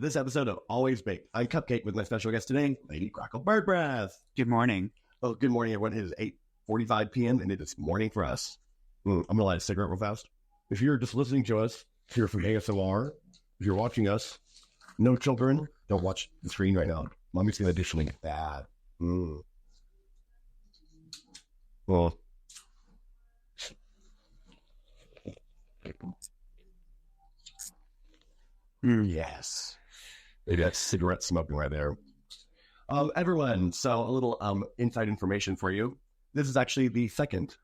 this episode of Always Baked. I'm Cupcake with my special guest today, Lady Grackle Bird Breath. Good morning. Oh, good morning, everyone. It is 8:45 p.m. and it is morning for us. I'm going to light a cigarette real fast. If you're just listening to us here from ASMR, if you're watching us, no children, don't watch the screen right now. Mommy's going to additionally get bad. Well, yes. Maybe that's cigarette smoking right there. Everyone, so a little inside information for you. This is actually the second.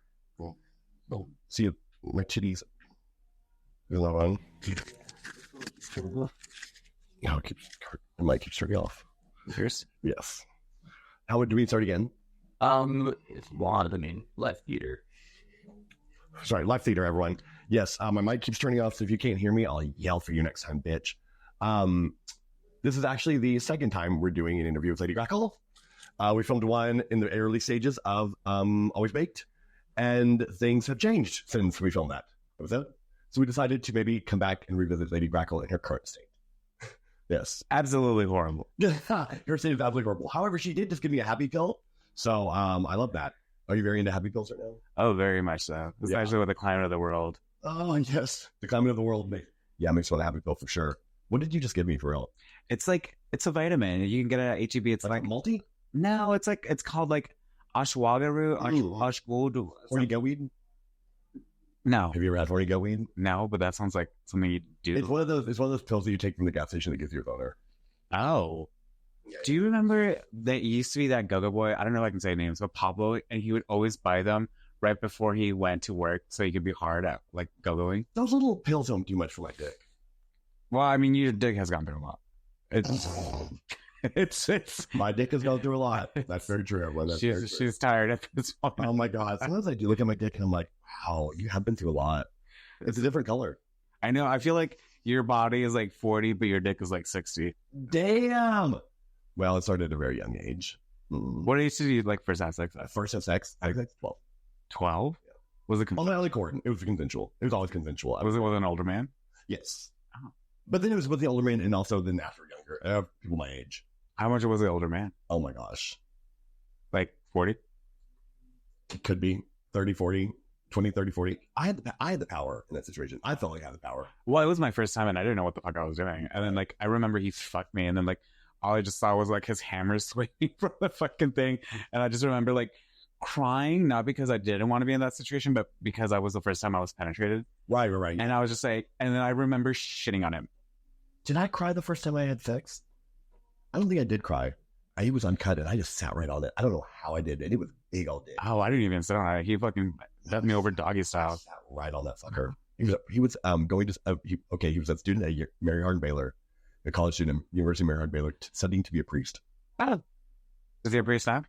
See my titties. Is that one? No, it might keep turning off. Yours? Yes. How do we start again? It's one. I mean, left theater. Sorry, live theater, everyone. Yes, my mic keeps turning off, so if you can't hear me, I'll yell for you next time, bitch. This is actually the second time we're doing an interview with Lady Grackle. We filmed one in the early stages of Always Baked, and things have changed since we filmed that. That was it. So we decided to maybe come back and revisit Lady Grackle in her current state. Yes. Absolutely horrible. Her state is absolutely horrible. However, she did just give me a happy pill, so I love that. Are you very into happy pills right now? Oh, very much so. Especially with the climate of the world. Oh, yes. The climate of the world makes me want a happy pill for sure. What did you just give me for real? It's like, it's a vitamin. You can get it at H-E-B. It's like multi? No, it's called like ashwagandha root. Ashwagandha. Horny-go weed? No. Have you ever had horny-go weed? No, but that sounds like something you do. It's one of those pills that you take from the gas station that gives you a boner. Oh. Yeah. Do you remember that used to be that go-go boy? I don't know if I can say names, but Pablo, and he would always buy them right before he went to work so he could be hard at like go-going. Those little pills don't do much for my dick. Well, I mean, your dick has gone through a lot. It's my dick has gone through a lot. That's very true, everyone. She's tired at this point. Oh my god! Sometimes I do look at my dick and I'm like, wow, you have been through a lot. It's a different color. I know. I feel like your body is like 40, but your dick is like 60. Damn. Well, it started at a very young age. What age did you like first have sex? First have sex? I think that's 12. 12? Yeah. Was it on my early court? It was consensual. It was always consensual. Was it with an older man? Yes. Oh. But then it was with the older man and also then after younger. People my age. How much was the older man? Oh my gosh. Like 40? It could be 30, 40, 20, 30, 40. I had the power in that situation. I felt like I had the power. Well, it was my first time and I didn't know what the fuck I was doing. And then like I remember he fucked me and then like all I just saw was like his hammer swinging from the fucking thing. And I just remember like crying, not because I didn't want to be in that situation, but because I was the first time I was penetrated. Right. And I was just like, and then I remember shitting on him. Did I cry the first time I had sex? I don't think I did cry. He was uncut and I just sat right on it. I don't know how I did it. It was big all day. Oh, I didn't even sit on it. He fucking left me over doggy style. Sat right on that fucker. He was going to, he was a student at Mary Hardin-Baylor, a college student, University of Mary Hardin-Baylor, studying to be a priest. Oh. Is he a priest now?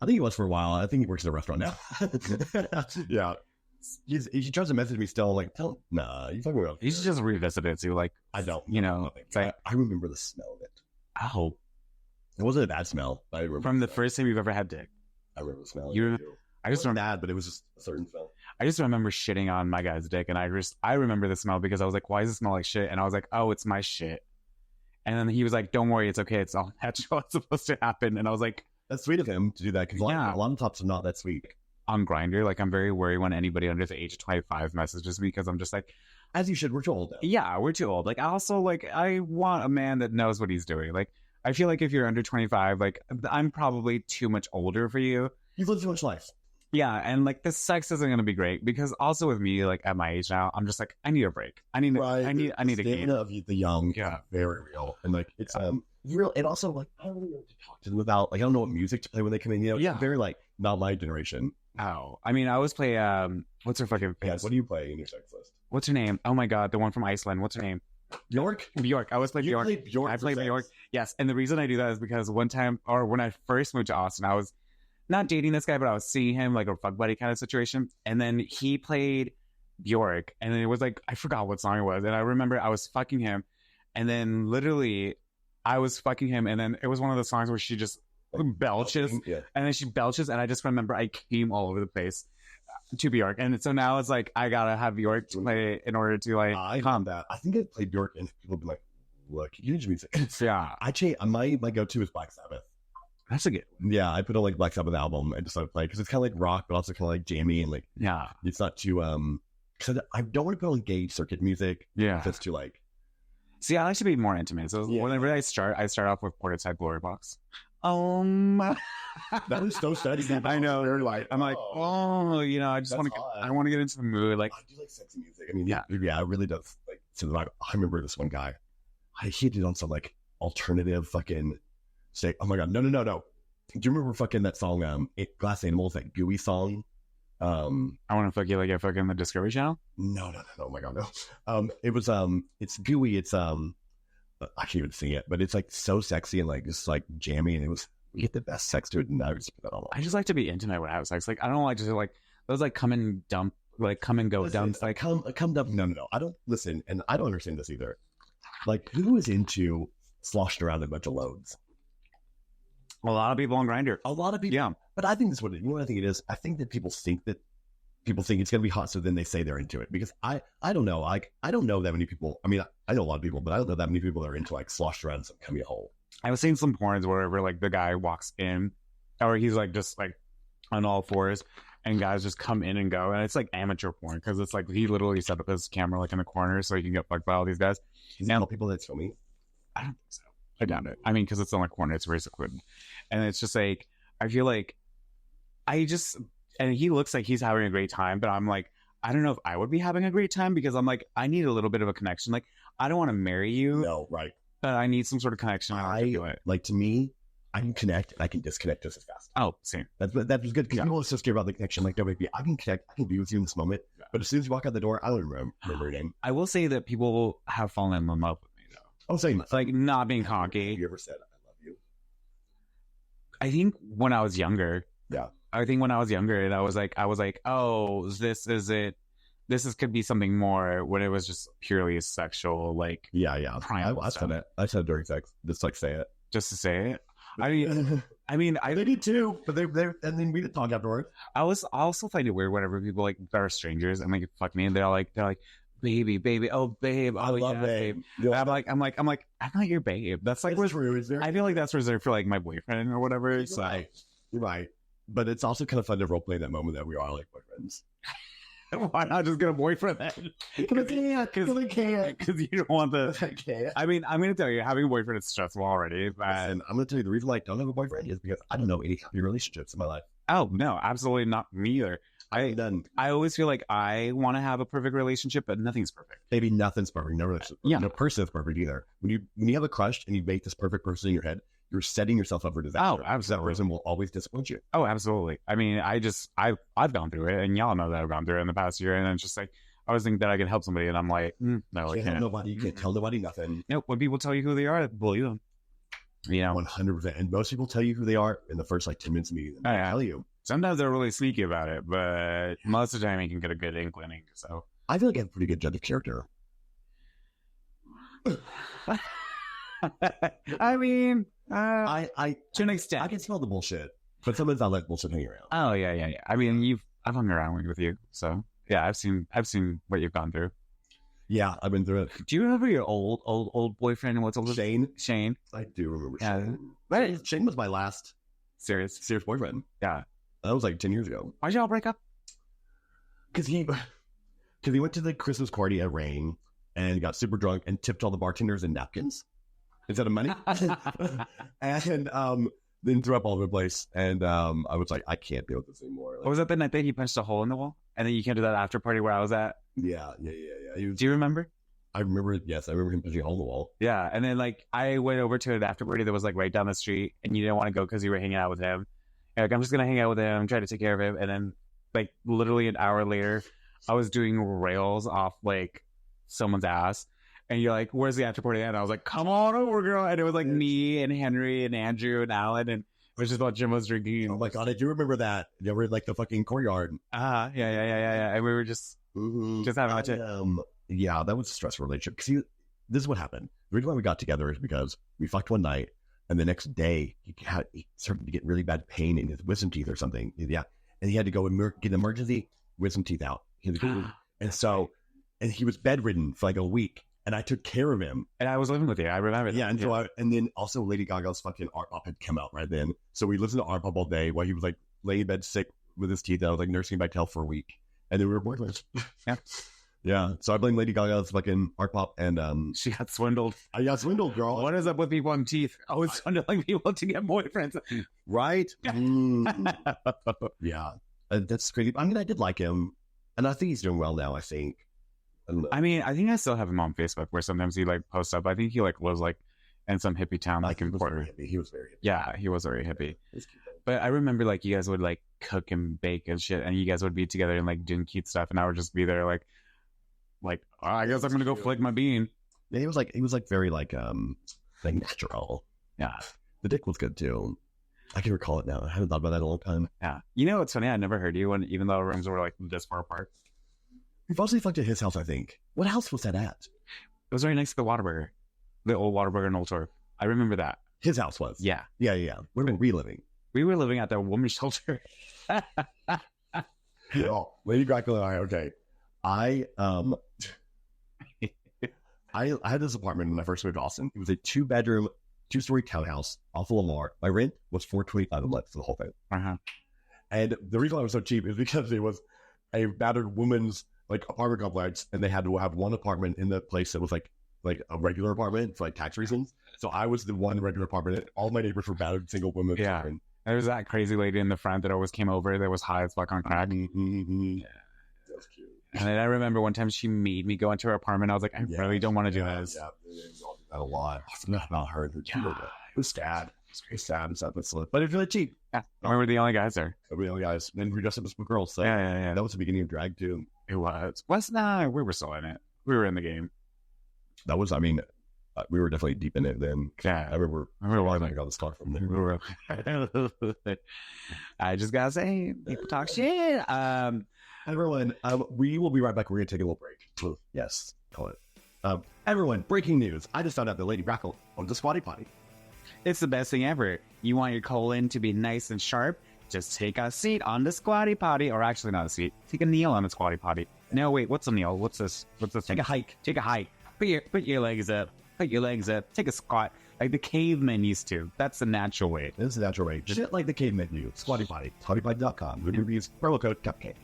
I think he was for a while. I think he works at a restaurant now. Yeah. He tries to message me still. Like, nah, you talking about? You should just revisit it. So like, I don't. You know, it's like, I remember the smell of it. Oh, it wasn't a bad smell. But I remember from the first time you've ever had dick. I remember the smell. I just remember bad, but it was just a certain smell. I just remember shitting on my guy's dick, and I remember the smell because I was like, "Why does it smell like shit?" And I was like, "Oh, it's my shit." And then he was like, "Don't worry, it's okay. It's all natural. It's supposed to happen." And I was like, "That's sweet of him to do that." Because a lot of tops are not that sweet. On Grindr, like I'm very worried when anybody under the age of 25 messages me because I'm just like, as you should. We're too old now. Yeah, we're too old. Like I also like I want a man that knows what he's doing. Like I feel like if you're under 25, like I'm probably too much older for you. You've lived too much life. Yeah, and like the sex isn't gonna be great because also with me, like at my age now, I'm just like I need a break. I need a game. Of the young, very real, and like it's real. And also like I don't really know what to talk to them about. Like I don't know what music to play when they come in. You know, it's very like not my generation. Oh, I mean, I always play. What's her fucking face? Yeah, what do you play in your sex list? What's her name? Oh my god, the one from Iceland. What's her name? Bjork. I always play Bjork. I play Bjork. Yes, and the reason I do that is because one time, or when I first moved to Austin, I was not dating this guy, but I was seeing him like a fuck buddy kind of situation. And then he played Bjork, and then it was like I forgot what song it was, and I remember I was fucking him, and then literally I was fucking him, and then it was one of the songs where she just belches, and then she belches, and I just remember I came all over the place to Bjork, and so now it's like I gotta have Bjork play in order to like calm that. I think I played Bjork, and people be like, look, huge music. Yeah. I change my go-to is Black Sabbath. That's a good one. Yeah, I put on like Black Sabbath album and just started playing because it's kind of like rock, but also kind of like jammy and like Yeah. it's not too because I don't want to put on gauge circuit music. Yeah. That's too like. See, I like to be more intimate. So whenever I start off with Portishead Glory Box. That was so steady. I know. Very light. I'm like, you know, I just want to. I want to get into the mood. Like, I do like sexy music. I mean, yeah, it really does. Like, so I remember this one guy. He did on some like alternative fucking. Say, oh my god, no. Do you remember fucking that song? Glass Animals, that gooey song. I want to fuck you like I fucking the Discovery Channel. No. Oh my god, no. It was it's gooey. It's I can't even sing it, but it's like so sexy and like just like jammy, and we get the best sex to it, and I just put that on. I just like to be intimate when I have sex. Like I don't like to like those like come and dump, like come and go dumps. Like come dump. No. I don't listen, and I don't understand this either. Like who is into sloshing around a bunch of loads? A lot of people on Grindr. A lot of people. Yeah. But I think that's what I think it is. I think that people think it's going to be hot, so then they say they're into it. Because I don't know. Like, I don't know that many people. I mean, I know a lot of people, but I don't know that many people that are into, like, sloshed around some cummy hole. I was seeing some porns where, like, the guy walks in, or he's, like, just, like, on all fours, and guys just come in and go. And it's, like, amateur porn, because it's, like, he literally set up his camera, like, in the corner so he can get fucked by all these guys. Now, people that's filming? I don't think so. I doubt it. I mean, because it's on the corner, it's very secluded. And it's just like, I feel like and he looks like he's having a great time, but I'm like, I don't know if I would be having a great time because I'm like, I need a little bit of a connection. Like, I don't want to marry you. No, right. But I need some sort of connection. Like, to me, I can connect and I can disconnect just as fast. Oh, same. That was good because people are so scared about the connection. Like, no, baby, I can connect, I can be with you in this moment. Yeah. But as soon as you walk out the door, I don't remember your name. I will say that people have fallen in love with me, though. I'm saying, like, not being cocky. Have you ever said, I love you? I think when I was younger. Yeah. I think when I was younger, and I was like, oh, this is it. Could be something more when it was just purely sexual, like. Yeah. I said it. I said during sex. Just like say it. Just to say it. I mean, they did too, but they and then we did talk afterwards. I also find it weird whenever people like that are strangers and like fuck me, and they're like, baby, oh babe, I love yeah, babe. Yeah. I'm like, I'm not your babe. That's like what's true. I feel like that's reserved for like my boyfriend or whatever. You're right. But it's also kind of fun to roleplay that moment that we are like boyfriends. Why not just get a boyfriend then? Because you don't want the. I mean, I'm going to tell you, having a boyfriend is stressful already. And I'm going to tell you the reason why I don't have a boyfriend is because I don't know any happy relationships in my life. Oh, no, absolutely not me either. I always feel like I want to have a perfect relationship, but nothing's perfect. Maybe nothing's perfect. No relationship. Yeah. No person is perfect either. When you have a crush and you make this perfect person in your head, you're setting yourself up for disaster. Oh, absolutely. That person will always disappoint you. Oh, absolutely. I mean, I've gone through it, and y'all know that I've gone through it in the past year, and it's just like, I always think that I can help somebody, and I'm like, no, I can't. You can't tell nobody nothing. Nope. When people tell you who they are, believe them. You know, 100%. And most people tell you who they are in the first like 10 minutes of meeting them. I tell you. Sometimes they're really sneaky about it, but most of the time you can get a good inkling. So I feel like I have a pretty good judge of character. I mean, I to an extent, I can smell the bullshit, but sometimes I let bullshit hang around. Oh yeah. I mean, I've hung around with you, so yeah, I've seen what you've gone through. Yeah, I've been through it. Do you remember your old boyfriend? What's older? Shane. I do remember. Yeah. Shane was my last serious boyfriend. Yeah, that was like 10 years ago. Why'd y'all break up? Because he went to the Christmas party at Rain and got super drunk and tipped all the bartenders in napkins instead of money, and then threw up all over the place. And I was like, I can't deal with this anymore. Like, was that the night that he punched a hole in the wall, and then you came to that after party where I was at? Yeah. Do you remember? I remember. Yes, I remember him punching a hole in the wall. Yeah, and then like I went over to an after party that was like right down the street, and you didn't want to go because you were hanging out with him. And, like, I'm just gonna hang out with him, try to take care of him, and then like literally an hour later, I was doing rails off like someone's ass. And you're like, where's the after party? And I was like, come on over, girl. And it was like me and Henry and Andrew and Alan. And it was just about Jim was drinking. Oh my God, I do remember that. You were in like the fucking courtyard. Yeah. And we were just having much it. Yeah, that was a stressful relationship. Because this is what happened. The reason why we got together is because we fucked one night. And the next day, he started to get really bad pain in his wisdom teeth or something. Yeah. And he had to go and get emergency wisdom teeth out. And he was bedridden for like a week. and I took care of him. And I was living with you. I remember that. Yeah, and then also Lady Gaga's fucking Art Pop had come out right then. So we listened to Art Pop all day while he was like laying in bed sick with his teeth. I was like nursing him back to health for a week. And then we were boyfriends. Yeah. Yeah. So I blame Lady Gaga's fucking Art Pop and she got swindled. I got swindled, girl. What is up with people on teeth? Always swindling people to get boyfriends. Right? Yeah. That's crazy. I mean, I did like him. And I think he's doing well now, I think. I mean, I think I still have him on Facebook where sometimes he like posts up. I think he like lives like in some hippie town like in Portland. He was very hippie. Yeah, he was very hippie. But I remember like you guys would like cook and bake and shit, and you guys would be together and like doing cute stuff, and I would just be there like oh, I guess I'm gonna go flick my bean. Yeah, he was like very like natural. Yeah, the dick was good too. I can recall it now. I haven't thought about that in a long time. Yeah, you know what's funny? I never heard you, even though our rooms were like this far apart. We've also fucked at his house, I think. What house was that at? It was right next to the Whataburger, the old Whataburger in Old Torp. I remember that. His house was. Yeah. Where were we living? We were living at the women's shelter. Oh, Lady Grackle and I. Okay, I had this apartment when I first moved to Austin. It was a 2-bedroom, 2-story townhouse off of Lamar. My rent was $425 a month for the whole thing. And the reason why it was so cheap is because it was a battered woman's like apartment complex, and they had to have one apartment in the place that was like a regular apartment for like tax reasons. So I was the one regular apartment. All my neighbors were battered single women. Yeah. And there was that crazy lady in the front that always came over that was high as fuck on crack. Mm-hmm. Yeah. That was cute. And then I remember one time she made me go into her apartment. I was like, I really don't want to do this. Yeah, we all did that a lot. I forgot about her. It was sad. It was very sad. But it's really cheap. Yeah. We were the only guys there. We were the only guys. And we dressed up as girls. So yeah. That was the beginning of drag too. It was. We were still in it. We were in the game. That was, I mean, we were definitely deep in it then. Yeah. I remember I got the start from there. I just gotta say, people talk shit. Everyone, we will be right back. We're going to take a little break. Yes, call it. Everyone, breaking news. I just found out that Lady Grackle owned the Squatty Potty. It's the best thing ever. You want your colon to be nice and sharp? Just take a seat on the Squatty Potty. Or actually not a seat. Take a kneel on the Squatty Potty. No, wait, what's a kneel? What's this? Take a hike. Take a hike. Put your legs up. Put your legs up. Take a squat. Like the cavemen used to. That's the natural way. This is the natural way. Shit like the cavemen do. Squatty Potty. SquattyPotty.com. We're going to use promo code Cupcake.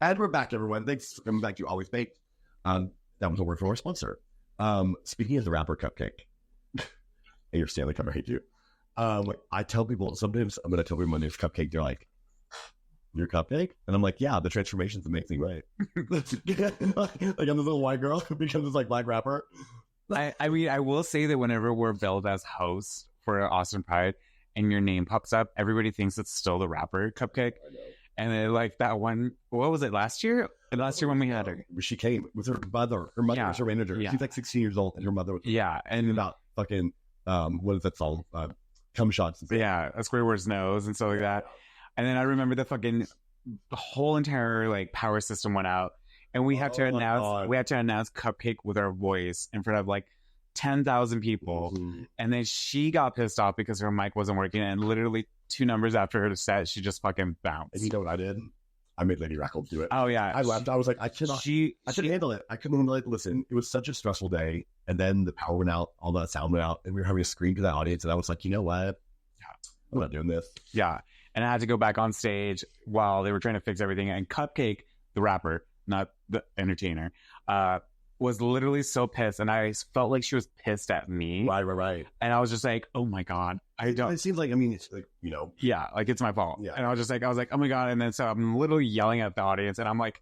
And we're back, everyone. Thanks for coming back to Always Baked. That was a word from our sponsor. Speaking of the rapper Cupcake, and your Stanley Cup, I hate you. I tell people, sometimes I'm going to tell people my name's Cupcake. They're like, "You're Cupcake?" And I'm like, "Yeah, the transformation's amazing, right?" Like I'm this little white girl who becomes this like black rapper. I mean, I will say that whenever we're billed as hosts for Austin Pride and your name pops up, everybody thinks it's still the rapper Cupcake. I know. And then like that one, what was it, last year? Last year when we had her. She came with her mother. Her mother was her manager. Yeah. She's like 16 years old and her mother was and about fucking, what is that song? Cum shots. And stuff. Yeah, a Squidward's nose and stuff like that. And then I remember the whole entire like power system went out. And we had to announce Cupcake with our voice in front of like 10,000 people. Mm-hmm. And then she got pissed off because her mic wasn't working. And literally 2 numbers after her set, she just fucking bounced. And you know what I did? I made Lady Grackle do it. Oh, yeah. I left. I was like, I couldn't handle it. I couldn't handle it. Listen, it was such a stressful day. And then the power went out, all that sound went out, and we were having to scream to the audience. And I was like, you know what? I'm not doing this. Yeah. And I had to go back on stage while they were trying to fix everything. And Cupcake, the rapper, not the entertainer, was literally so pissed, and I felt like she was pissed at me. Right. And I was just like, oh my God. It seems like, I mean, it's like, you know. Yeah, like it's my fault. Yeah. And I was like, oh my God. And then so I'm literally yelling at the audience, and I'm like,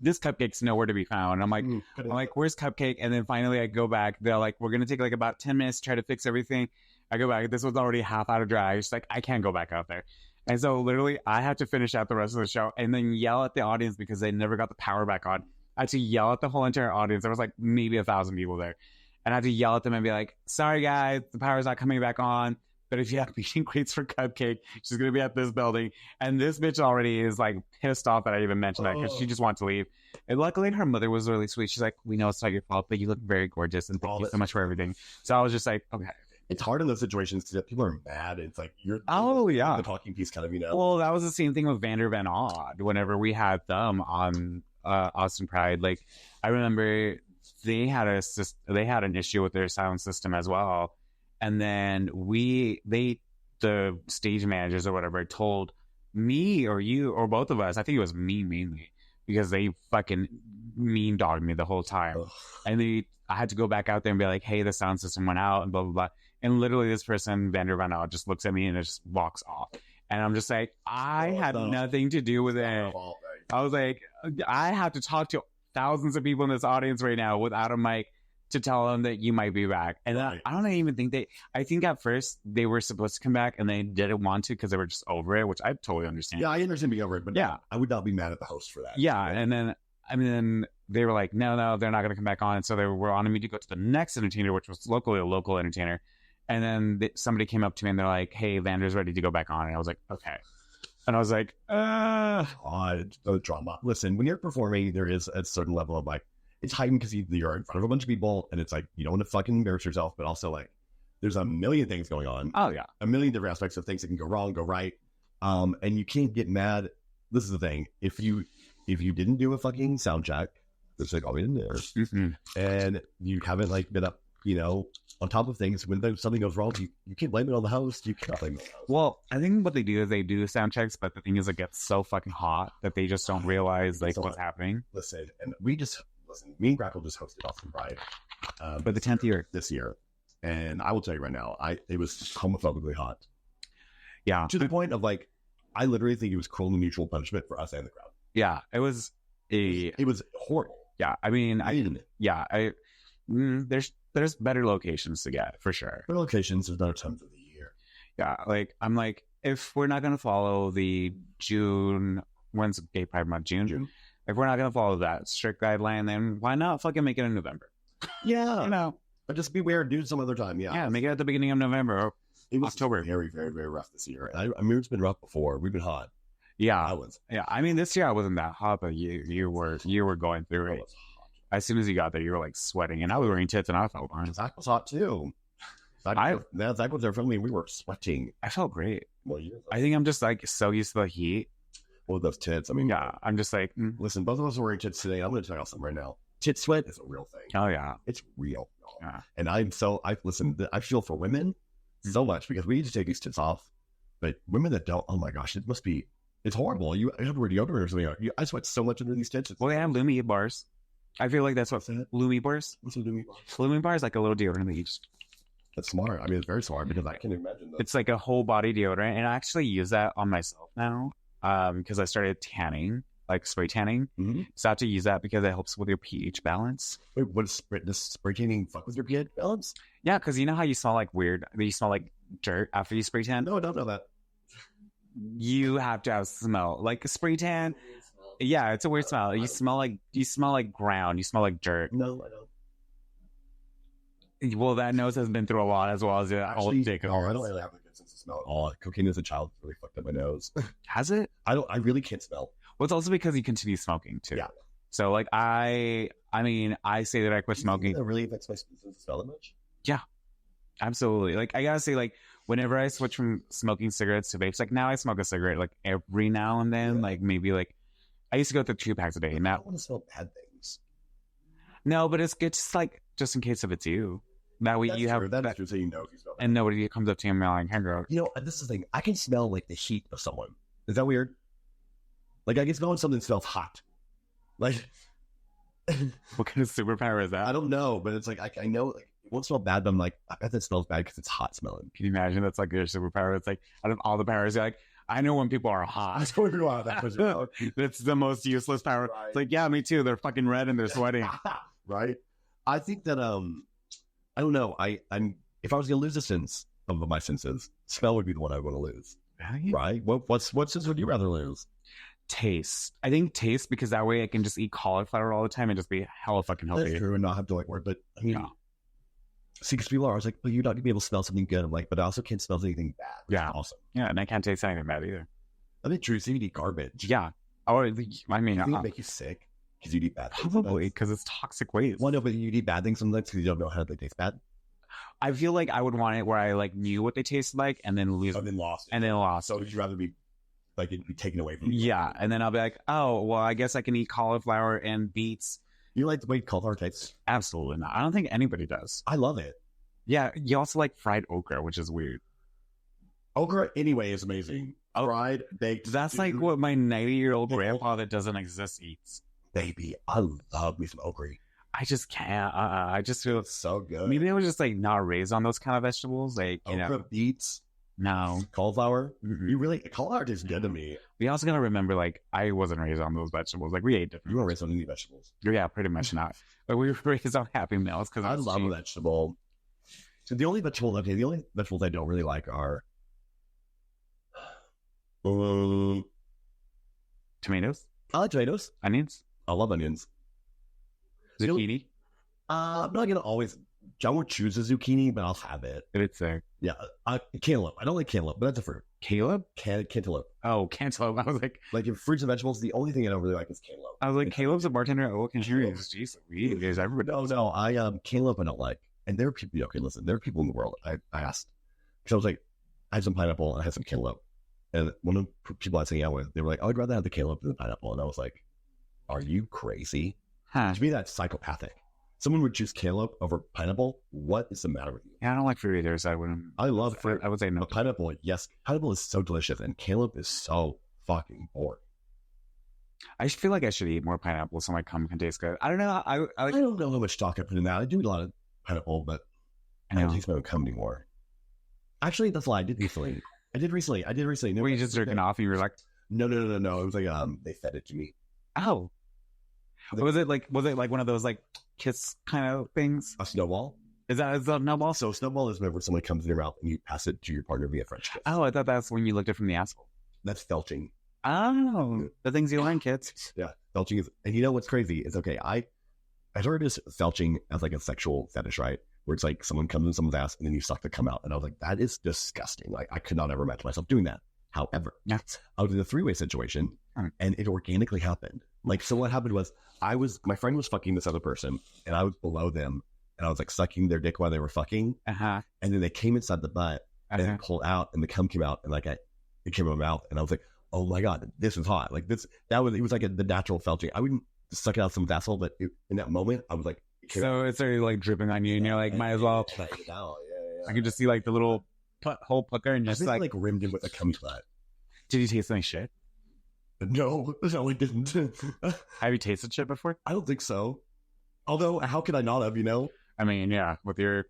this Cupcake's nowhere to be found. I'm like, where's Cupcake? And then finally I go back. They're like, we're going to take like about 10 minutes to try to fix everything. I go back. This was already half out of drag. It's like, I can't go back out there. And so literally I had to finish out the rest of the show and then yell at the audience because they never got the power back on. I had to yell at the whole entire audience. There was like maybe 1,000 people there. And I had to yell at them and be like, sorry guys, the power's not coming back on. But if you have meet and greets for Cupcake, she's going to be at this building. And this bitch already is like pissed off that I even mentioned that because she just wants to leave. And luckily her mother was really sweet. She's like, we know it's not your fault, but you look very gorgeous and thank you so much for everything. So I was just like, okay. It's hard in those situations because people are mad. It's like you're the talking piece kind of, you know. Well, that was the same thing with Vander Van Odd whenever we had them on Austin Pride. Like I remember they had an issue with their sound system as well. And then the stage managers or whatever told me or you or both of us, I think it was me mainly, because they fucking mean dogged me the whole time. Ugh. And I had to go back out there and be like, hey, the sound system went out and blah, blah, blah. And literally this person, Vander Van Out, just looks at me and it just walks off. And I'm just like, I had nothing to do with it. I was like, I have to talk to thousands of people in this audience right now without a mic to tell them that you might be back. And I don't even think I think at first they were supposed to come back and they didn't want to because they were just over it, which I totally understand. Yeah, I understand being over it, but yeah, I would not be mad at the host for that. Yeah, and then they were like, no, they're not going to come back on. And so they were wanting me to go to the next entertainer, which was a local entertainer. And then somebody came up to me and they're like, hey, Vander's ready to go back on. And I was like, okay. And I was like, the drama. Listen, when you're performing, there is a certain level of like, it's heightened because you're in front of a bunch of people and it's like, you don't want to fucking embarrass yourself, but also like, there's a million things going on. Oh, yeah. A million different aspects of things that can go wrong, go right. And you can't get mad. This is the thing. If you didn't do a fucking sound check, it's like, oh, in there. Mm-hmm. And you haven't like been up, on top of things, when something goes wrong, you can't blame it on the host. You can't blame it on the host. Well, I think what they do is they do sound checks, but the thing is, it gets so fucking hot that they just don't realize like what's happening. Listen, me and Grackle just hosted Austin Pride for the 10th year this year, and I will tell you right now, it was homophobically hot. Yeah, to the point of like, I literally think it was cruel and mutual punishment for us and the crowd. Yeah, it was horrible. Yeah, I mean, there's better locations to get for sure. Better locations, there's not tons of the year. Yeah, like I'm like, if we're not gonna follow the June, when's Gay Pride Month? June. If we're not gonna follow that strict guideline, then why not fucking make it in November? Yeah, but just beware, do it some other time. Yeah, make it at the beginning of November or October. Very, very, very rough this year. I mean, it's been rough before. We've been hot. Yeah, I was. Yeah, I mean, this year I wasn't that hot, but you were going through it. As soon as you got there, you were like sweating, and I was wearing tits, and I felt fine. Zach was hot too. Zach was there filming. We were sweating. I felt great. Well, I think I'm just like so used to the heat. Well, those tits. I mean, yeah, I'm just like, listen. Both of us are wearing tits today. I'm going to tell you something right now. Tit sweat is a real thing. Oh yeah, it's real. Yeah. And I feel for women so much because we need to take these tits off, but women that don't, oh my gosh, it's horrible. You have to wear deodorant or something. I sweat so much under these tits. Well, they have Lumi bars. I feel like that's what Lumi bars. What's a Lumi bar? Lumi bar is like a little deodorant that you just. That's smart. I mean, it's very smart because I can imagine that. It's like a whole body deodorant, and I actually use that on myself now because I started tanning, like spray tanning. Mm-hmm. So I have to use that because it helps with your pH balance. Wait, does spray tanning fuck with your pH balance? Yeah, because you know how you smell like weird. You smell like dirt after you spray tan. No, I don't know that. You have to have smell like a spray tan. Yeah, it's a weird smell. You smell like ground. You smell like dirt. No, I don't. Well, that nose has been through a lot as well as old dick. No, I don't really have a good sense of smell at all. Cocaine as a child really fucked up my nose. Has it? I really can't smell. Well, it's also because you continue smoking too. Yeah. So like I say that I quit smoking. That really affects my sense of smell that much? Yeah, absolutely. Like I gotta say, like whenever I switch from smoking cigarettes to vapes, like now I smoke a cigarette like every now and then, like maybe like. I used to go through 2 packs a day. Now, I don't want to smell bad things. No, but it's good, just in case if it's you. That way you have that is true. So you know if you smell bad. And nobody comes up to you and like, "Hey, girl." This is the thing. I can smell like the heat of someone. Is that weird? Like I can smell when something smells hot. Like, what kind of superpower is that? I don't know, but it's like I know like it won't smell bad, but I'm like I bet that smells bad because it's hot smelling. Can you imagine that's like your superpower? It's like out of all the powers, you're like. I know when people are hot. That's the most useless power. Right. It's like, yeah, me too. They're fucking red and they're sweating. Right? I think that I don't know. I'm if I was gonna lose a sense of my senses, smell would be the one I want to lose. Right? What sense would you rather lose? Taste. I think taste because that way I can just eat cauliflower all the time and just be hella fucking healthy. That's true, and not have to like work. But I mean, see, because people are always like, "But you're not gonna be able to smell something good." I'm like, "But I also can't smell anything bad." Yeah, awesome. Yeah, and I can't taste anything bad either. I think true. So you eat garbage. Yeah. Oh, I mean, it make you sick because you eat bad things. Probably because it's toxic waste. Well, no, but you eat bad things sometimes because you don't know how they taste bad. I feel like I would want it where I like knew what they tasted like and then lose. And then lost. And then lost. So would you rather be like it'd be taken away from you? Yeah, and then I'll be like, oh, well, I guess I can eat cauliflower and beets You like the way cauliflower tastes? Absolutely not. I don't think anybody does. I love it. Yeah, you also like fried okra, which is weird. Okra, anyway, is amazing. Fried, baked. That's like what my 90-year-old grandpa that doesn't exist eats. Baby, I love me some okra. I just can't. I just feel It's so good. maybe I was just like not raised on those kind of vegetables. Like, you Okra, know, beets, no. cauliflower. Mm-mm. You really cauliflower tastes good to me. We also gotta remember, like, I wasn't raised on those vegetables. Like, we ate different. You weren't raised on any vegetables. Yeah, pretty much not. But we were raised on Happy Meals because I love a vegetable. So the only vegetables I don't really like are tomatoes, I like tomatoes. onions, I love onions. zucchini. I'm not gonna always. I won't choose a zucchini, but I'll have it. It's there. Yeah, cantaloupe. I don't like cantaloupe, but that's a fruit. Caleb? Cantaloupe. Oh, cantaloupe. I was Like fruits and vegetables, the only thing I don't really like is cantaloupe. Caleb's a bartender at Oak and Cheerios. Jeez, Louise, everybody. No, I cantaloupe I don't like. And there are people. Okay, listen, there are people in the world. I asked because I was like, I had some pineapple and I had some cantaloupe, and one of the people I was hanging out with, they were like, "Oh, I'd rather have the cantaloupe than the pineapple," and I was like, "Are you crazy?" Huh. To me, that's psychopathic. Someone would choose cantaloupe over pineapple. What is the matter with you? Yeah, I don't like fruit either, so I wouldn't. I love fruit. I would say no. But pineapple, yes. Pineapple is so delicious, and cantaloupe is so fucking boring. I feel like I should eat more pineapple so my cum can taste good. I don't know. I don't know how much stock I put in that. I do eat a lot of pineapple, but I don't taste my own cum anymore. Actually, that's a lie. I did recently. Were you just jerking off and you were like, No. It was like they fed it to me. oh. Was it like one of those like kiss kind of things? A snowball? Is that a snowball? So a snowball is whenever someone comes in your mouth and you pass it to your partner via French kiss. Oh, I thought that's when you licked it from the asshole. That's felching. Oh, the things you learn, kids. Yeah, felching is, and you know what's crazy is okay. I heard this felching as like a sexual fetish, right? Where it's like someone comes in someone's ass and then you suck the cum out, and I was like, that is disgusting. Like I could not ever imagine myself doing that. However, Yeah. I was in a three-way situation, and it organically happened. Like, so what happened was my friend was fucking this other person, and I was below them, and I was like sucking their dick while they were fucking, Uh-huh. and then they came inside the butt and Uh-huh. it pulled out, and the cum came out, and like it came in my mouth, and I was like, oh my god, this is hot. Like it was like the natural felching. I wouldn't suck it out someone's asshole, but in that moment, I was like, So it's already like dripping on you, and you're like, might as well. Check it out. Yeah. I can just see like the little hole pucker, and I just think like, like rimmed in with a cum slut. did you taste any shit? No, I didn't. Have you tasted shit before? I don't think so. Although, how could I not have? You know. I mean, yeah, with your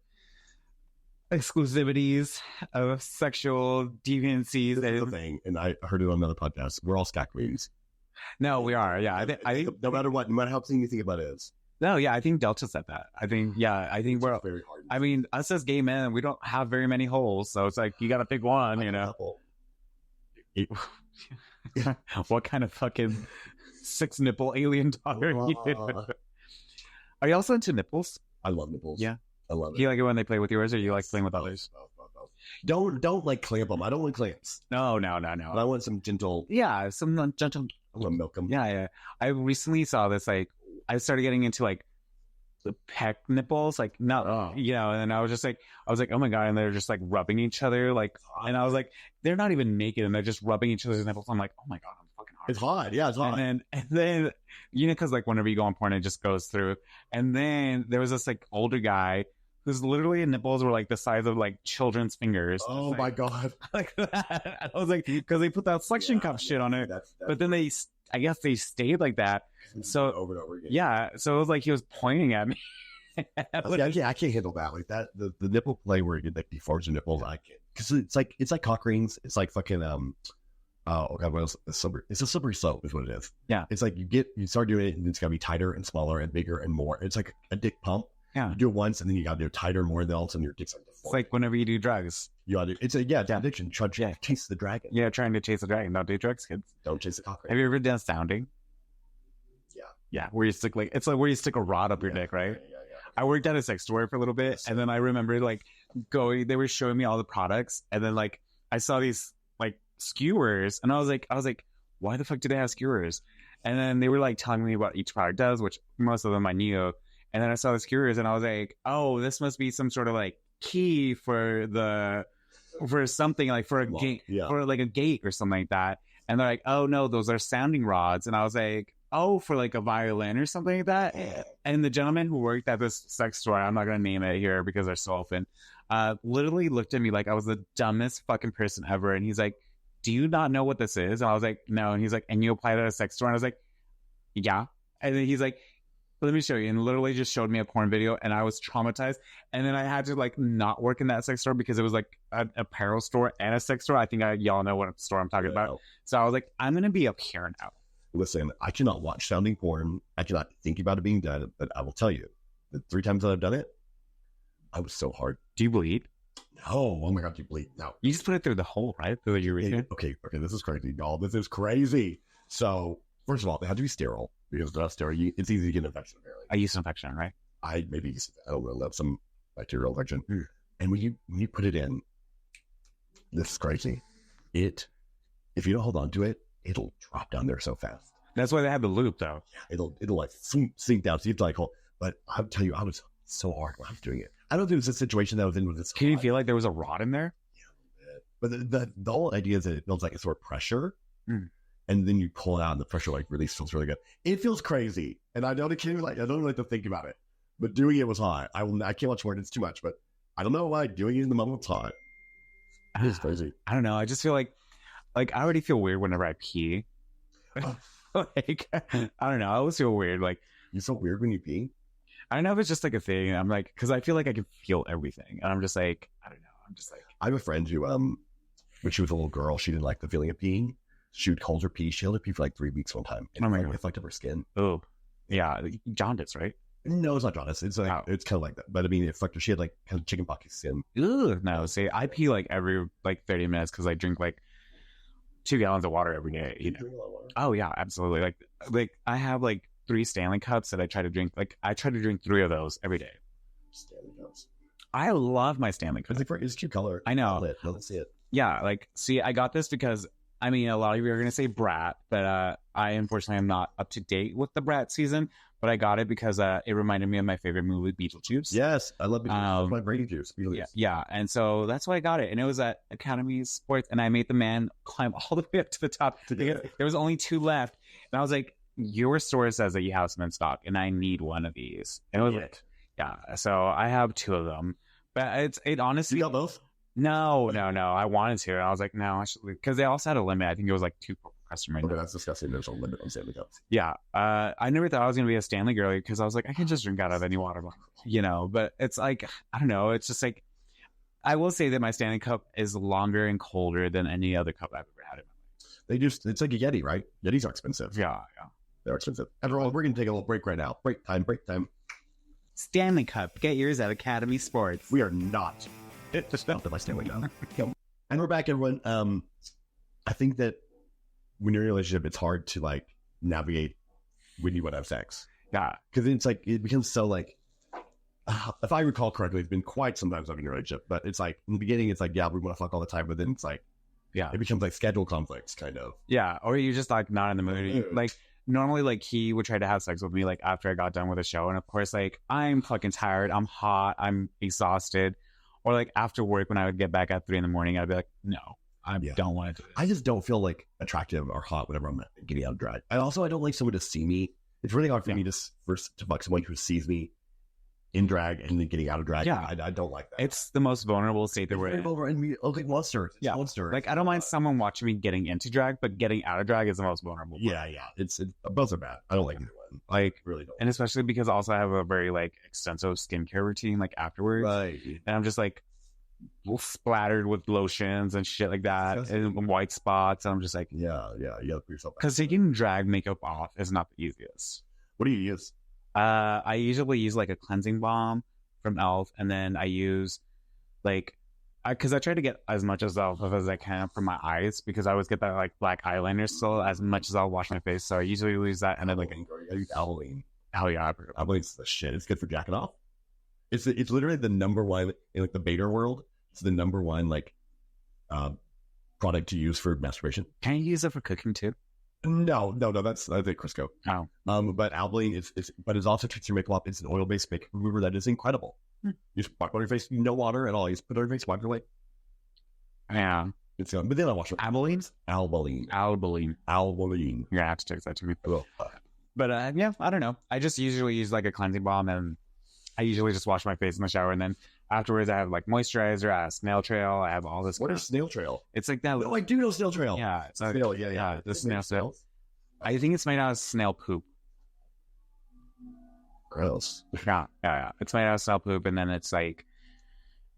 exclusivities of sexual deviancies. This is the thing, and I heard it on another podcast. We're all stack queens. No, we are. Yeah, I think no matter what, no matter how obscene you think about it is. No, yeah, I think Delta said that. I think we're. Very hard. I mean, us as gay men, we don't have very many holes, so it's like you got to pick one. You know. What kind of fucking 6-nipple alien dog are you? Are you also into nipples? I love nipples. Yeah. I love it. Do you like it when they play with yours, or you like playing with others? Both. Don't like clamp them. I don't want clamps. No. But I want some gentle. Yeah, some gentle. I want to milk them. Yeah. I recently saw this. Like, I started getting into like the peck nipples, like not, you know, and then I was like, oh my god, and they're just like rubbing each other, like, and I was like, they're not even naked, and they're just rubbing each other's nipples. I'm like, oh my god, I'm fucking hard. It's hot. Yeah, it's hot. And then, you know, because like whenever you go on porn, it just goes through. And then there was this like older guy whose literally nipples were like the size of like children's fingers. Oh my god, like that. And I was like, because they put that suction cup shit on it, but then I guess they stayed like that. So over and over again. Yeah, so it was like he was pointing at me. I can't handle that. Like that, the nipple play where you like deforms your nipples. I can't, because it's like cock rings. It's like fucking oh god, what else? It's a slippery slope, is what it is. Yeah, it's like you start doing it, and it's gotta be tighter and smaller and bigger and more. It's like a dick pump. Yeah, you do it once, and then you gotta do it tighter more. And then all of a sudden your dick's like deformed. It's like whenever you do drugs. You gotta do. It's addiction. Try to chase the dragon. Yeah, trying to chase the dragon. Don't do drugs, kids. Don't chase the cock ring. Have you ever done sounding? Yeah, where you stick it's like where you stick a rod up your dick, right? Yeah. I worked at a sex store for a little bit, and then I remember like they were showing me all the products, and then like I saw these like skewers, and I was like, why the fuck do they have skewers? And then they were like telling me what each product does, which most of them I knew. And then I saw the skewers, and I was like, oh, this must be some sort of like key for something, like for a gate, for like a gate or something like that. And they're like, oh no, those are sounding rods. And I was like, oh, for like a violin or something like that. And the gentleman who worked at this sex store, I'm not going to name it here because they're so open, literally looked at me like I was the dumbest fucking person ever. And he's like, do you not know what this is? And I was like, no. And he's like, and you applied at a sex store? And I was like, yeah. And then he's like, let me show you. And literally just showed me a porn video, and I was traumatized. And then I had to like not work in that sex store because it was like an apparel store and a sex store. I think y'all know what store I'm talking about. So I was like, I'm going to be up here now. Listen, I cannot watch sounding porn. I cannot think about it being done, but I will tell you, the 3 times that I've done it, I was so hard. Do you bleed? No. Oh my God, do you bleed? No. You just put it through the hole, right? Through the urethra? Okay, this is crazy, y'all. This is crazy. So, first of all, they have to be sterile because they're not sterile. It's easy to get an infection, apparently. I used an infection, right? I don't know, some bacterial infection. And when you put it in, this is crazy. If you don't hold on to it, it'll drop down there so fast. That's why they have the loop, though. Yeah, it'll like sink down. So you have to like hold. But I'll tell you, I was so hard when I was doing it. I don't think it was a situation that I was in with this. Can you feel like there was a rod in there? Yeah, but the whole idea is that it feels like a sort of pressure, and then you pull it out, and the pressure like really feels really good. It feels crazy, and I don't like to think about it. But doing it was hot. I can't watch more. It's too much. But I don't know why doing it in the moment was hot. It was crazy. I don't know. I just feel like I already feel weird whenever I pee. Like, I don't know. I always feel weird. Like, you feel weird when you pee? I don't know if it's just like a thing. I'm like, because I feel like I can feel everything. And I'm just like, I don't know. I'm just like, I have a friend who, when she was a little girl, she didn't like the feeling of peeing. She would hold her pee. She held her pee for like 3 weeks one time. And it fucked up her skin. Oh, yeah. Jaundice, right? No, it's not jaundice. It's like, it's kind of like that. But I mean, it fucked her. She had like kind of chicken pox skin. Ugh, no, see, I pee like every like 30 minutes because I drink like 2 gallons of water every day. You know? Oh yeah, absolutely. Like I have like 3 Stanley Cups that I try to drink. Like I try to drink 3 of those every day. Stanley Cups. I love my Stanley Cups. It's cute color. I know. Let's see it. Yeah, like see, I got this because I mean, a lot of you are gonna say Brat, but I unfortunately am not up to date with the Brat season. But I got it because it reminded me of my favorite movie, Beetlejuice. Yes, I love Beetlejuice. My brain juice. Yeah, and so that's why I got it. And it was at Academy Sports, and I made the man climb all the way up to the top. There was only 2 left, and I was like, "Your store says that you have some in stock, and I need one of these." And it was like, yeah. So I have 2 of them, but it honestly. You got both? No. I wanted to. And I was like, no, I should, because they also had a limit. I think it was like 2 per customer. Okay, that's disgusting. There's a limit on Stanley Cups. Yeah. I never thought I was going to be a Stanley girly because I was like, I can just drink out of any water, you know, but it's like, I don't know. It's just like, I will say that my Stanley Cup is longer and colder than any other cup I've ever had in my life. It's like a Yeti, right? Yetis are expensive. Yeah. They're expensive. After all, we're going to take a little break right now. Break time. Stanley Cup. Get yours at Academy Sports. We are not. Just not my Stanley Cup. And we're back, everyone. I think that when you're in a relationship, it's hard to like navigate when you want to have sex. Yeah. Because it's like, it becomes so like, if I recall correctly, it's been quite sometimes I've been in a relationship, but it's like in the beginning, it's like, yeah, we want to fuck all the time. But then it's like, yeah, it becomes like schedule conflicts kind of. Yeah. Or you're just like not in the mood. Like normally, like he would try to have sex with me like after I got done with the show. And of course, like I'm fucking tired. I'm hot. I'm exhausted. Or like after work when I would get back at 3 a.m, I'd be like, no, I don't want to do this. I just don't feel like attractive or hot whenever I'm getting out of drag. I don't like someone to see me. It's really hard for me to fuck someone who sees me in drag and then getting out of drag. Yeah. I don't like that. It's the most vulnerable state that we're in. And we look like monsters. Yeah. Monsters. Like I don't mind someone watching me getting into drag, but getting out of drag is the most vulnerable. Yeah. It's both are bad. I don't like either one. Like really don't. And especially because also I have a very like extensive skincare routine like afterwards. Right. And I'm just like splattered with lotions and shit like that and white spots. And I'm just like, yeah, you gotta put yourself back. Because taking drag makeup off is not the easiest. What do you use? I usually use like a cleansing balm from Elf, and then I use like because I try to get as much as Elf as I can for my eyes because I always get that like black eyeliner still as much as I'll wash my face. So I usually use that and then like I use Alvaline. Oh yeah, Alvaline's the shit. It's good for jacking off. It's literally the number one in like the beta world. It's the number one like product to use for masturbation. Can you use it for cooking too? No. That's I think Crisco. Oh. But Alvaline is also treats your makeup off. It's an oil-based makeup remover that is incredible. You just wipe on your face, no water at all. You just put it on your face, wipe it away. Yeah. It's but then I wash it. Alvaline. Alvaline. You're gonna have to text that to me. I will. But yeah, I don't know. I just usually use like a cleansing balm, and I usually just wash my face in the shower, and then afterwards I have like moisturizer, I have snail trail, I have all this. What is snail trail? It's like that. No, I do know snail trail. Yeah, it's like, Snail, yeah. the snail trail. I think it's made out of snail poop. Gross. Yeah. It's made out of snail poop, and then it's like,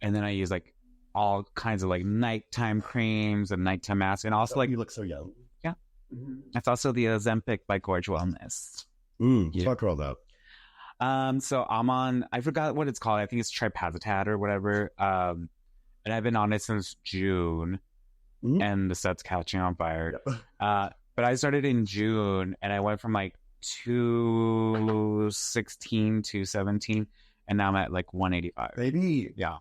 and then I use like all kinds of like nighttime creams and nighttime masks, and also like you look so young. Yeah, it's also the Ozempic by Gorge Wellness. Talk about that. So I'm on. I forgot what it's called. I think it's Tripazitat or whatever. And I've been on it since June, and the set's catching on fire. Yep. But I started in June, and I went from like 216 to 17, and now I'm at like 185. Baby. Yeah.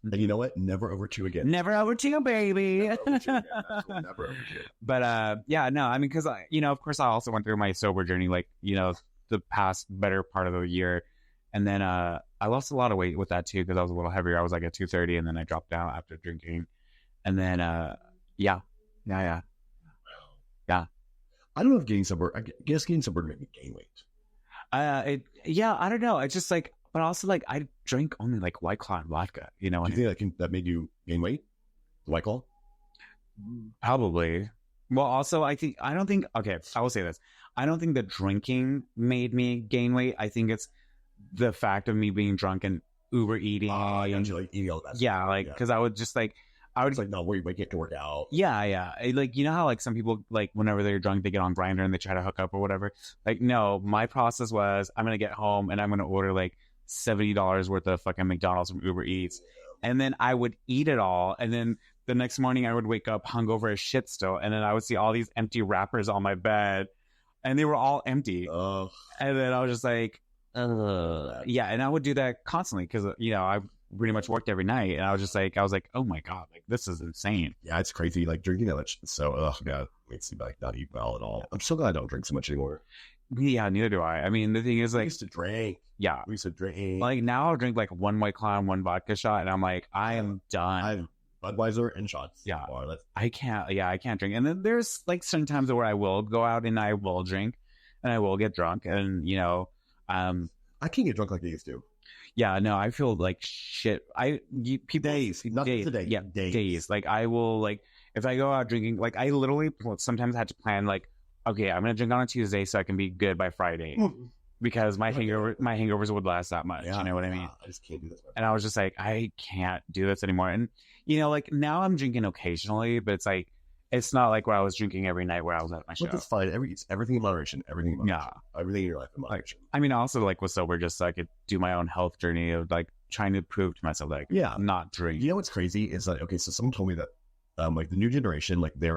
And you know what? Never over 2 again. Never over 2, baby. Never over 2 again. Never over 2. But yeah, no, I mean, because of course, I also went through my sober journey, like the past better part of the year, and then I lost a lot of weight with that too because I was a little heavier. I was like at 230, and then I dropped down after drinking, and then yeah. I don't know if getting sober. I guess getting sober made me gain weight. I don't know. It's just like, but also like I drink only like White Claw and vodka. You know, Do you think that made you gain weight? White Claw? Probably. Well, also I don't think. Okay, I will say this. I don't think the drinking made me gain weight. I think it's the fact of me being drunk and Uber eating. And like eating all that. Yeah, like because I would just like. I would It's like, no, where you might get to work out. Yeah. Like, you know how like some people, like whenever they're drunk, they get on Grindr and they try to hook up or whatever. Like, no, my process was I'm going to get home and I'm going to order like $70 worth of fucking McDonald's from Uber Eats. And then I would eat it all. And then the next morning I would wake up hungover as shit still. And then I would see all these empty wrappers on my bed and they were all empty. And then I was just like, yeah. And I would do that constantly because, I pretty much worked every night, and I was like, oh my god, like this is insane. Yeah, it's crazy, like drinking that much. So, god, makes me like not eat well at all. I'm so glad I don't drink so much anymore. Yeah, neither do I. I mean, the thing is, like, we used to drink. Yeah, we used to drink. Like now, I'll drink like one White Claw and one vodka shot, and I'm like, I am done. I have Budweiser and shots. Yeah, I can't. Yeah, I can't drink. And then there's like certain times where I will go out and I will drink, and I will get drunk, and I can't get drunk like I used to. Yeah, no, I feel like shit. Days. Yeah, days. Like I will, like if I go out drinking, like I literally sometimes had to plan like, okay, I'm gonna drink on a Tuesday so I can be good by Friday because my hangovers would last that much. Yeah, you know what I mean? I just can't do this. And I was just like, I can't do this anymore. And like now I'm drinking occasionally, but it's like it's not like where I was drinking every night where I was at my show. That's fine. It's everything in moderation. Everything in moderation. Yeah. Everything in your life in moderation. I mean, also like was sober just so I could do my own health journey of like trying to prove to myself that I'm not drinking. You know what's crazy is that so someone told me that like the new generation, like their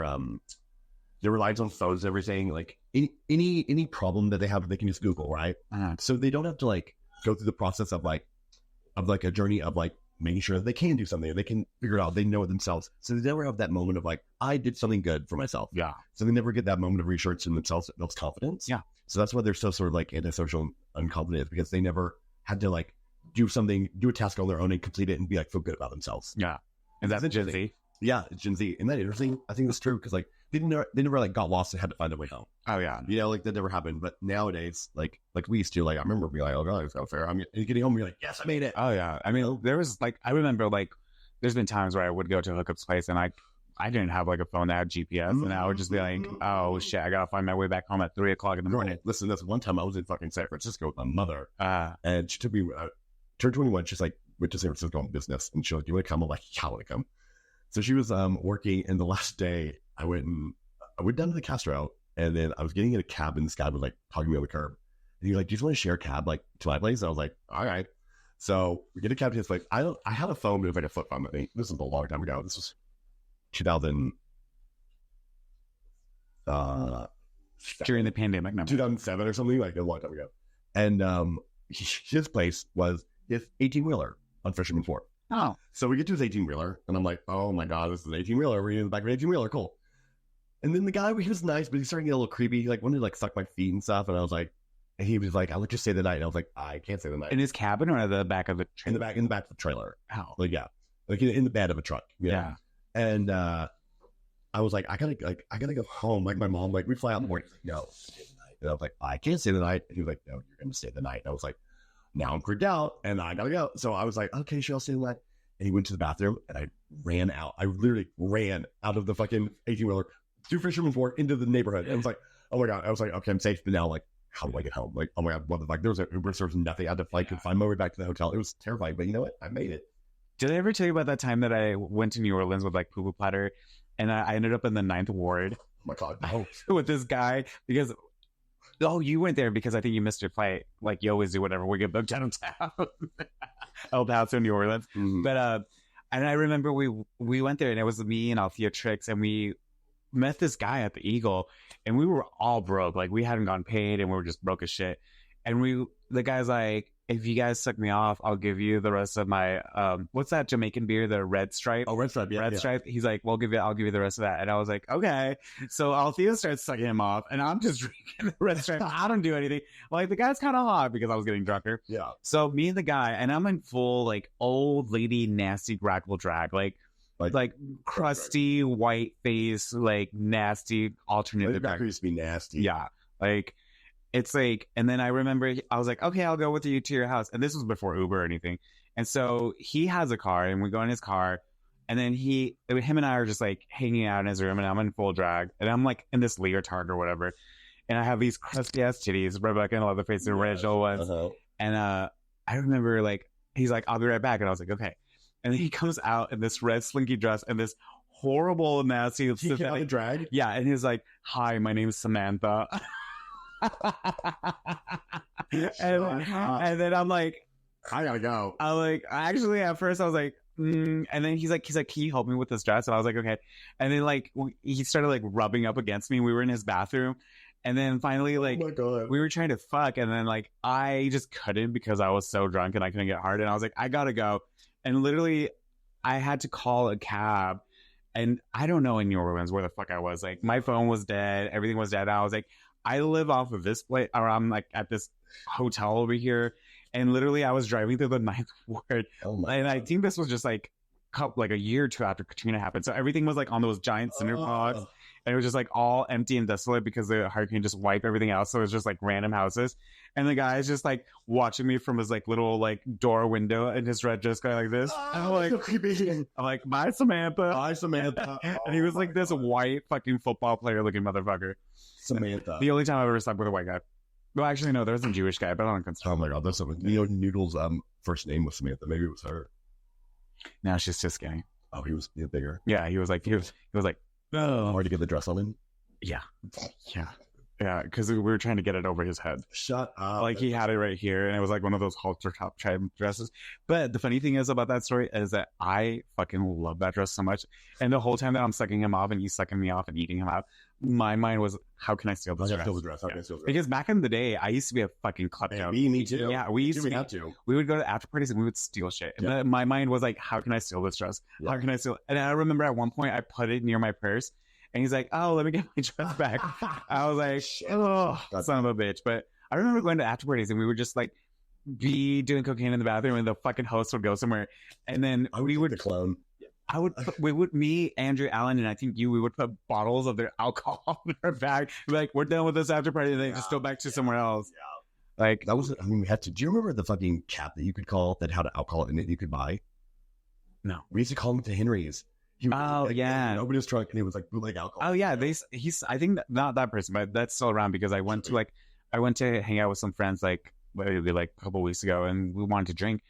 reliance on phones and everything, like any problem that they have, they can just Google, right? So they don't have to like go through the process of a journey of like making sure that they can do something, they can figure it out, they know it themselves. So they never have that moment of like, I did something good for myself. Yeah. So they never get that moment of reassurance in themselves that builds confidence. Yeah. So that's why they're so sort of like antisocial and unconfident, because they never had to like do a task on their own and complete it and be like, feel good about themselves. Yeah. And that's Gen Z. Yeah, it's Gen Z. Isn't that interesting? I think that's true because like they never like got lost and had to find a way home. Oh yeah. Like that never happened. But nowadays, like we used to, like I remember being like, oh god, it's not fair. I'm getting home and you're like, yes, I made it. Oh yeah. I mean, there was like I remember like there's been times where I would go to a hookups place and I didn't have like a phone that had GPS and I would just be like, oh shit, I gotta find my way back home at 3:00 in the morning. Listen, that's one time I was in fucking San Francisco with my mother and she took me turned 21. She's like, went to San Francisco on business and she's like, do you want to come? I'm like, yeah, I want to come. So she was working, and the last day I went down to the Castro, and then I was getting in a cab, and this guy was like talking to me on the curb, and he was like, "Do you just want to share a cab like to my place?" And I was like, "All right." So we get a cab to his place. I had a phone, but it was like a flip phone. I mean, this was a long time ago. This was 2000. During the pandemic, no. 2007 or something, like a long time ago. And his place was his 18-wheeler on Fisherman's Wharf. Oh. So we get to his 18-wheeler, and I'm like, oh my god, this is an 18-wheeler. We're in the back of an 18-wheeler, cool. And then the guy, he was nice, but he started getting a little creepy. He like wanted to like suck my feet and stuff, and I was like, and he was like, I would just stay the night. And I was like, I can't stay the night. In his cabin or the back of the trailer? In the back of the trailer. How? Like yeah, like in the bed of a truck. Yeah. And I was like, I gotta go home. Like my mom, like we fly out in the morning. Like, no, stay the night. And I was like, I can't stay the night. And he was like, no, you're going to stay the night. And I was like, now I'm freaked out and I got to go. So I was like, okay, sure, I'll stay the night. And he went to the bathroom and I ran out. I literally ran out of the fucking 18-wheeler through Fisherman's Wharf into the neighborhood. And I was like, oh my God. I was like, okay, I'm safe. But now, like, how do I get home? Like, oh my God, what the fuck? There was an Uber, there was nothing. I had to like find my way back to the hotel. It was terrifying. But you know what? I made it. Did I ever tell you about that time that I went to New Orleans with like Poo Poo Platter and I ended up in the 9th Ward? Oh my God, no. With this guy because you went there because I think you missed your flight. Like you always do whatever we get booked out of town. El Paso, New Orleans. Mm. But and I remember we went there and it was me and Althea Tricks and we met this guy at the Eagle and we were all broke. Like we hadn't gotten paid and we were just broke as shit. And the guy's like, if you guys suck me off, I'll give you the rest of my what's that Jamaican beer, the Red Stripe? Oh, Red Stripe, yeah. Red Stripe. He's like, well, I'll give you the rest of that. And I was like, okay. So Althea starts sucking him off, and I'm just drinking the Red Stripe. I don't do anything. Like the guy's kind of hot because I was getting drunker. Yeah. So me and the guy, and I'm in full like old lady nasty Grackle drag, like crusty white face, like nasty alternative. Grackle used to be nasty. Yeah, like. It's like, and then I remember I was like, okay, I'll go with you to your house. And this was before Uber or anything. And so he has a car and we go in his car and then him and I are just like hanging out in his room and I'm in full drag and I'm like in this leotard or whatever. And I have these crusty ass titties, Rebecca and Leatherface, the original ones. Uh-huh. And I remember like, he's like, I'll be right back. And I was like, okay. And then he comes out in this red slinky dress and this horrible, nasty, synthetic drag. Yeah. And he's like, hi, my name's Samantha. and then I'm like, I gotta go. I like actually at first I was like, and then he's like, can you help me with this dress? And I was like, okay. And then like he started like rubbing up against me. We were in his bathroom, and then finally like oh my God. We were trying to fuck, and then like I just couldn't because I was so drunk and I couldn't get hard, and I was like, I gotta go, and literally I had to call a cab. And I don't know in New Orleans where the fuck I was. Like my phone was dead, everything was dead. I was like, I live off of this place, or I'm like at this hotel over here, and literally I was driving through the 9th Ward, and I think this was just like a year or two after Katrina happened, so everything was like on those giant cinder blocks, and it was just like all empty and desolate because the hurricane just wiped everything out. So it was just like random houses, and the guy's just like watching me from his like little like door window in his red dress, going like this. And I'm like, so creepy. I'm like, bye Samantha. Bye Samantha. And he was like this white fucking football player looking motherfucker. Samantha. The only time I've ever slept with a white guy. Well, actually, no, there was a Jewish guy, but I don't consider. Oh my God, that's something. You know, Noodle's first name was Samantha. Maybe it was her. No, she's just skinny. Oh, he was bigger. Yeah, he was like, oh, Hard to get the dress on him. Yeah, because we were trying to get it over his head. Shut up. Like he had it right here, and it was like one of those halter top tribe dresses. But the funny thing is about that story is that I fucking love that dress so much. And the whole time that I'm sucking him off and he's sucking me off and eating him out, my mind was, how can I steal this dress? How can I steal the dress? Because back in the day, I used to be a fucking klepto. Me too. Yeah, we would go to after parties and we would steal shit. Yeah. But my mind was like, how can I steal this dress? Yeah. How can I steal it? And I remember at one point I put it near my purse. And he's like, oh, let me get my dress back. I was like, oh, son of a bitch. But I remember going to after parties and we would just like be doing cocaine in the bathroom and the fucking host would go somewhere. And then we would, the clone. Me, Andrew, Allen, and I think we would put bottles of their alcohol in our bag. Like, we're done with this after party. And then just go back to somewhere else. Yeah. Like, that was, we had to, do you remember the fucking cap that you could call that had alcohol in it you could buy? No. We used to call them to Henry's. Yeah. Nobody was drunk, and he was like bootleg alcohol. Oh yeah, he's. I think not that person, but that's still around because I went to hang out with some friends like maybe like a couple weeks ago, and we wanted to drink,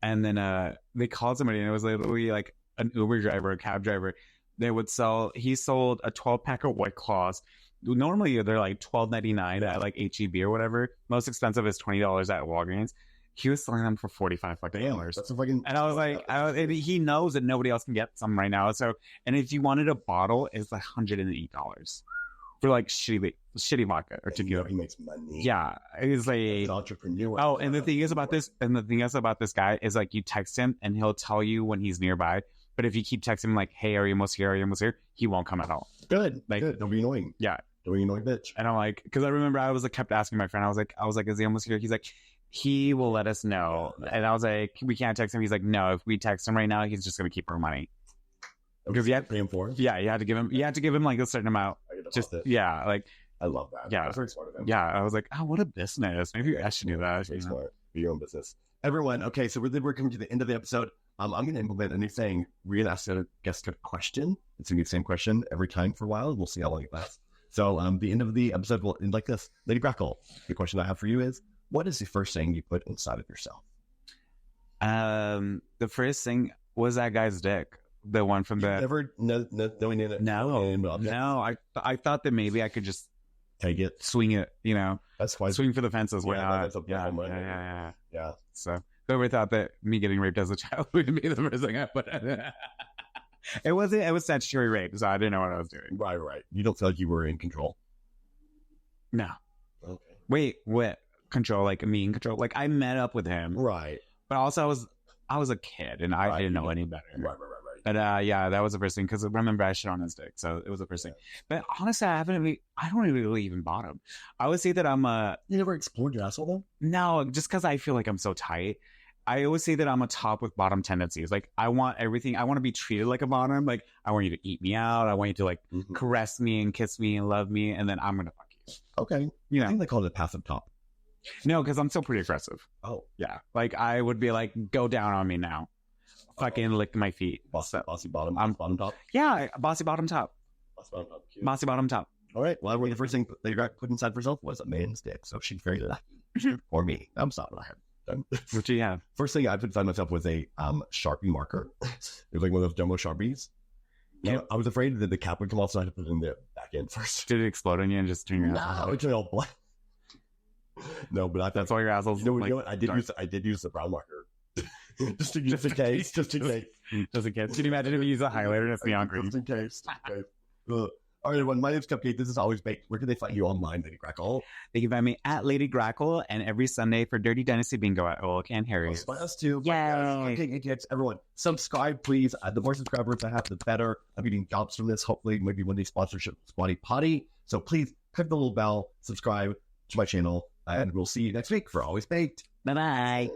and then they called somebody, and it was literally like an Uber driver, a cab driver. He sold a 12-pack of White Claws. Normally they're like $12.99 at like HEB or whatever. Most expensive is $20 at Walgreens. He was selling them for $45 fucking dollars. That's a fucking. And I was like, he knows that nobody else can get some right now. So, and if you wanted a bottle, it's like $108 for like shitty vodka or tequila. He makes money. Yeah, he's like an entrepreneur. Oh, and the thing is about this guy is like you text him and he'll tell you when he's nearby. But if you keep texting him like, "Hey, are you almost here? Are you almost here?" He won't come at all. Good. Like, good. Don't be annoying. Yeah. Don't be annoying, bitch. And I'm like, because I remember I was like kept asking my friend. I was like, is he almost here? He's like, he will let us know. And I was like, we can't text him. He's like, no, if we text him right now, he's just gonna keep our money. Because you had to pay him for it. Yeah, you had to give him like a certain amount. Like I love that. Yeah. That's very smart of him. Yeah, I was like, oh, what a business. Maybe I should do that. Very smart. Do your own business. Everyone, okay, so we're coming to the end of the episode. I'm going to implement a new thing. We're going to ask a guest a question. It's going to be the same question every time for a while. We'll see how long it lasts. So the end of the episode will end like this. Lady Grackle, the question I have for you is, what is the first thing you put inside of yourself? The first thing was that guy's dick. The one from the... Never knowing it. No. I thought that maybe I could just take it, swing it, That's why. swing for the fences. Why not? Yeah. So whoever thought that me getting raped as a child would be the first thing I put it was statutory rape, so I didn't know what I was doing. Right. You don't feel like you were in control? No. Okay. Wait, what? Control, like me in control? Like I met up with him. Right. But also I was a kid and I didn't know any better. Right. But that was the first thing, because remember I shit on his dick, so it was the first thing. But honestly, I don't really even bottom. I would say that I'm You never explored your asshole though? No, just because I feel like I'm so tight. I always say that I'm a top with bottom tendencies. Like I want everything. I want to be treated like a bottom. Like I want you to eat me out. I want you to like caress me and kiss me and love me, and then I'm gonna fuck you. Okay. I think they call it a passive top. No, because I'm still pretty aggressive. Oh yeah. Like I would be like, go down on me now. Fucking lick my feet. Bossy bottom. Bottom top. Yeah, bossy bottom top. Bossy bottom top. All right. Well, the first thing they got put inside for herself was a man's dick, so she's very lucky. Or me. I'm sorry. I have done. What do you have? First thing I put inside myself was a Sharpie marker. It was like one of those jumbo Sharpies. Yep. I was afraid that the cap would come off, so I had to put it in the back end first. Did it explode on you and just turn your ass? No, it's all black. No, but that's all your assholes. You know what? I did use the brown marker. just in case. Just in case. Can you imagine if you use a highlighter and it's neon green? Just in case. All right, everyone. My name's Cupcake. This is Always Baked. Where can they find you online, Lady Grackle? They can find me at Lady Grackle, and every Sunday for Dirty Dynasty Bingo at Oak and Harry's. By us too. Yay. Okay, ATX. Everyone, subscribe, please. The more subscribers I have, the better. I'm getting jobs from this. Hopefully, maybe one day sponsorship Squatty Potty. So please click the little bell, subscribe to my channel, and we'll see you next week for Always Baked. Bye-bye.